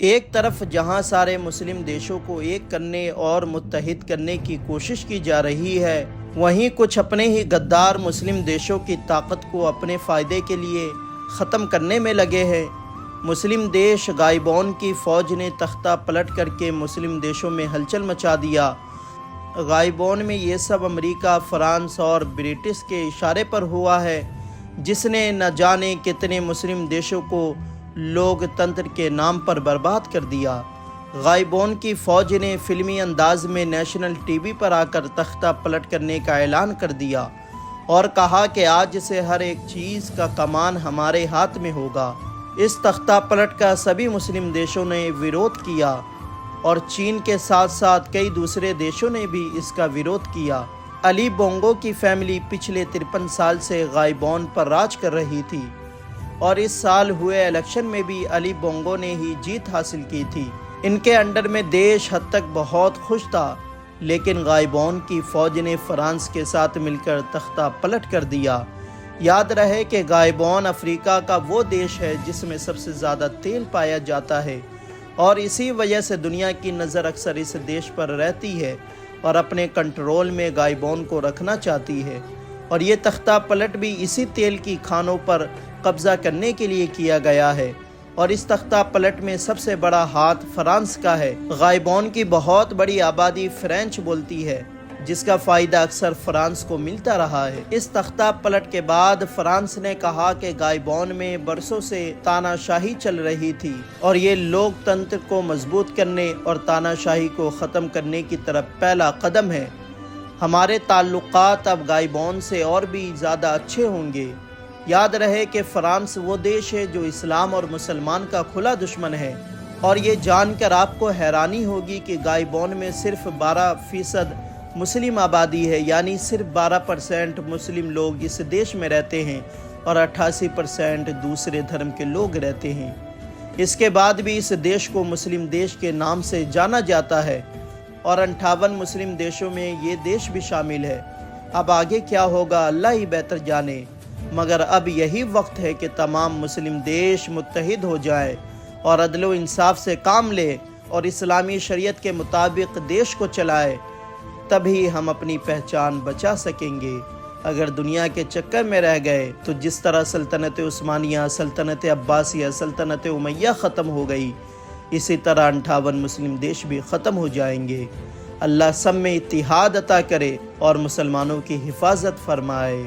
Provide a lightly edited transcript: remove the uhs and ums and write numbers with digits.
ایک طرف جہاں سارے مسلم دیشوں کو ایک کرنے اور متحد کرنے کی کوشش کی جا رہی ہے، وہیں کچھ اپنے ہی غدار مسلم دیشوں کی طاقت کو اپنے فائدے کے لیے ختم کرنے میں لگے ہیں۔ مسلم دیش غائبون کی فوج نے تختہ پلٹ کر کے مسلم دیشوں میں ہلچل مچا دیا۔ غائبون میں یہ سب امریکہ، فرانس اور برٹش کے اشارے پر ہوا ہے، جس نے نہ جانے کتنے مسلم دیشوں کو لوگ تنتر کے نام پر برباد کر دیا۔ غائبون کی فوج نے فلمی انداز میں نیشنل ٹی وی پر آ کر تختہ پلٹ کرنے کا اعلان کر دیا اور کہا کہ آج سے ہر ایک چیز کا کمان ہمارے ہاتھ میں ہوگا۔ اس تختہ پلٹ کا سبھی مسلم دیشوں نے ویرودھ کیا اور چین کے ساتھ ساتھ کئی دوسرے دیشوں نے بھی اس کا ویرودھ کیا۔ علی بونگو کی فیملی پچھلے 53 سال سے غائبون پر راج کر رہی تھی اور اس سال ہوئے الیکشن میں بھی علی بونگو نے ہی جیت حاصل کی تھی۔ ان کے انڈر میں دیش حد تک بہت خوش تھا، لیکن غائبون کی فوج نے فرانس کے ساتھ مل کر تختہ پلٹ کر دیا۔ یاد رہے کہ غائبون افریقہ کا وہ دیش ہے جس میں سب سے زیادہ تیل پایا جاتا ہے اور اسی وجہ سے دنیا کی نظر اکثر اس دیش پر رہتی ہے اور اپنے کنٹرول میں غائبون کو رکھنا چاہتی ہے، اور یہ تختہ پلٹ بھی اسی تیل کی کھانوں پر قبضہ کرنے کے لیے کیا گیا ہے، اور اس تختہ پلٹ میں سب سے بڑا ہاتھ فرانس کا ہے۔ غائبون کی بہت بڑی آبادی فرینچ بولتی ہے، جس کا فائدہ اکثر فرانس کو ملتا رہا ہے۔ اس تختہ پلٹ کے بعد فرانس نے کہا کہ غائبون میں برسوں سے تانا شاہی چل رہی تھی اور یہ لوک تنتر کو مضبوط کرنے اور تانا شاہی کو ختم کرنے کی طرف پہلا قدم ہے۔ ہمارے تعلقات اب غائبون سے اور بھی زیادہ اچھے ہوں گے۔ یاد رہے کہ فرانس وہ دیش ہے جو اسلام اور مسلمان کا کھلا دشمن ہے، اور یہ جان کر آپ کو حیرانی ہوگی کہ غائبون میں صرف 12% مسلم آبادی ہے، یعنی صرف 12% مسلم لوگ اس دیش میں رہتے ہیں اور 88% دوسرے دھرم کے لوگ رہتے ہیں۔ اس کے بعد بھی اس دیش کو مسلم دیش کے نام سے جانا جاتا ہے اور 58 مسلم دیشوں میں یہ دیش بھی شامل ہے۔ اب آگے کیا ہوگا اللہ ہی بہتر جانے، مگر اب یہی وقت ہے کہ تمام مسلم دیش متحد ہو جائیں اور عدل و انصاف سے کام لے اور اسلامی شریعت کے مطابق دیش کو چلائے، تبھی ہم اپنی پہچان بچا سکیں گے۔ اگر دنیا کے چکر میں رہ گئے تو جس طرح سلطنت عثمانیہ، سلطنت عباسیہ، سلطنت امیہ ختم ہو گئی، اسی طرح 58 مسلم دیش بھی ختم ہو جائیں گے۔ اللہ سب میں اتحاد عطا کرے اور مسلمانوں کی حفاظت فرمائے۔